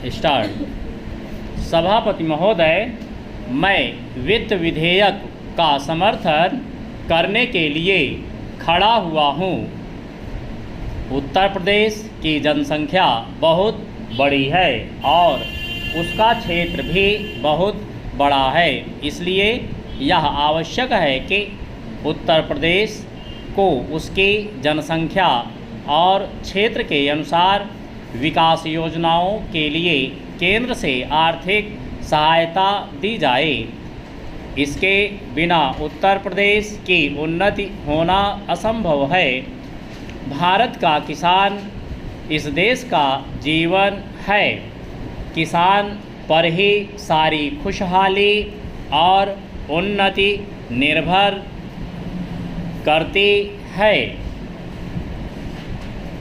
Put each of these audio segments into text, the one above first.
Start. सभापति महोदय, मैं वित्त विधेयक का समर्थन करने के लिए खड़ा हुआ हूँ। उत्तर प्रदेश की जनसंख्या बहुत बड़ी है और उसका क्षेत्र भी बहुत बड़ा है, इसलिए यह आवश्यक है कि उत्तर प्रदेश को उसकी जनसंख्या और क्षेत्र के अनुसार विकास योजनाओं के लिए केंद्र से आर्थिक सहायता दी जाए। इसके बिना उत्तर प्रदेश की उन्नति होना असंभव है। भारत का किसान इस देश का जीवन है। किसान पर ही सारी खुशहाली और उन्नति निर्भर करती है।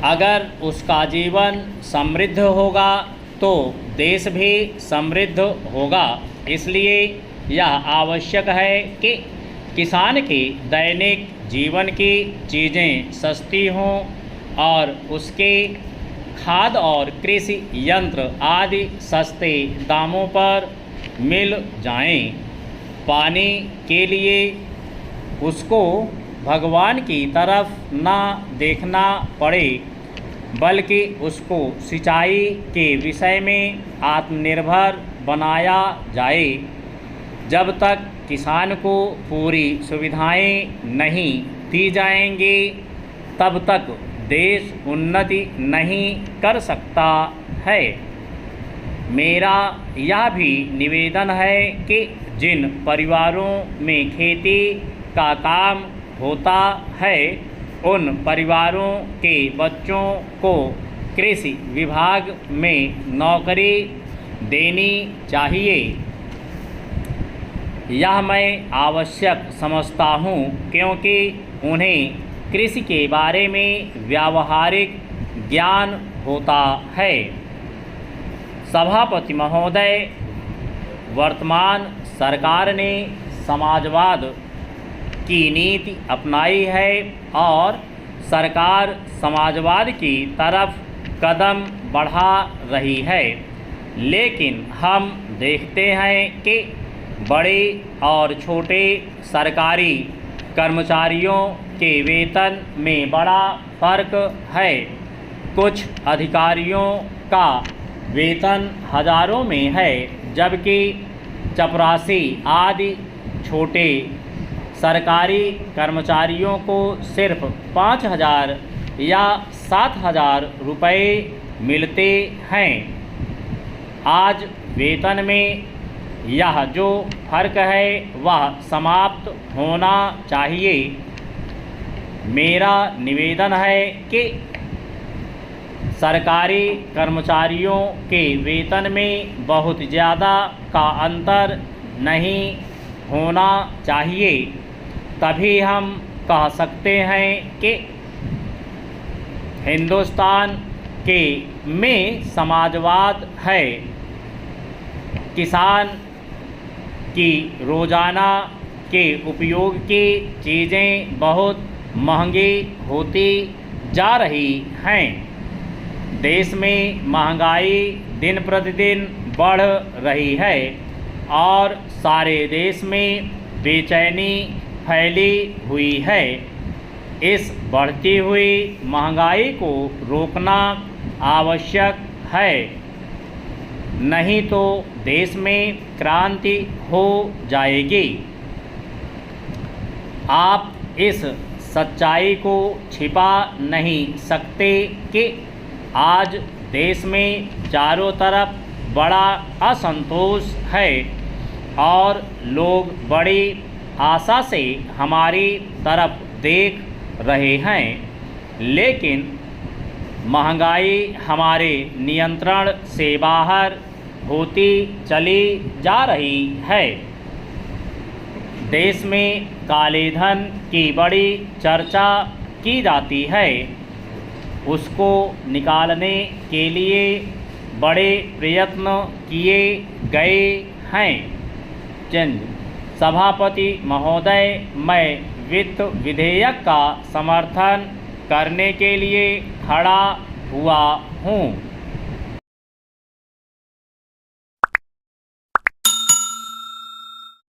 अगर उसका जीवन समृद्ध होगा तो देश भी समृद्ध होगा। इसलिए यह आवश्यक है कि किसान की दैनिक जीवन की चीज़ें सस्ती हों और उसके खाद और कृषि यंत्र आदि सस्ते दामों पर मिल जाएं। पानी के लिए उसको भगवान की तरफ ना देखना पड़े, बल्कि उसको सिंचाई के विषय में आत्मनिर्भर बनाया जाए। जब तक किसान को पूरी सुविधाएं नहीं दी जाएंगी, तब तक देश उन्नति नहीं कर सकता है। मेरा यह भी निवेदन है कि जिन परिवारों में खेती का काम होता है, उन परिवारों के बच्चों को कृषि विभाग में नौकरी देनी चाहिए। यह मैं आवश्यक समझता हूँ, क्योंकि उन्हें कृषि के बारे में व्यावहारिक ज्ञान होता है। सभापति महोदय, वर्तमान सरकार ने समाजवाद की नीति अपनाई है और सरकार समाजवाद की तरफ कदम बढ़ा रही है, लेकिन हम देखते हैं कि बड़े और छोटे सरकारी कर्मचारियों के वेतन में बड़ा फर्क है। कुछ अधिकारियों का वेतन हजारों में है, जबकि चपरासी आदि छोटे सरकारी कर्मचारियों को सिर्फ 5,000 या 7,000 रुपये मिलते हैं। आज वेतन में यह जो फर्क है वह समाप्त होना चाहिए। मेरा निवेदन है कि सरकारी कर्मचारियों के वेतन में बहुत ज़्यादा का अंतर नहीं होना चाहिए। तभी हम कह सकते हैं कि हिंदुस्तान में समाजवाद है। किसान की रोज़ाना के उपयोग की चीज़ें बहुत महंगी होती जा रही हैं। देश में महंगाई दिन प्रतिदिन बढ़ रही है और सारे देश में बेचैनी फैली हुई है। इस बढ़ती हुई महंगाई को रोकना आवश्यक है, नहीं तो देश में क्रांति हो जाएगी। आप इस सच्चाई को छिपा नहीं सकते कि आज देश में चारों तरफ बड़ा असंतोष है और लोग बड़ी आशा से हमारी तरफ देख रहे हैं, लेकिन महंगाई हमारे नियंत्रण से बाहर होती चली जा रही है। देश में काले धन की बड़ी चर्चा की जाती है। उसको निकालने के लिए बड़े प्रयत्न किए गए हैं। सभापति महोदय, मैं वित्त विधेयक का समर्थन करने के लिए खड़ा हुआ हूँ।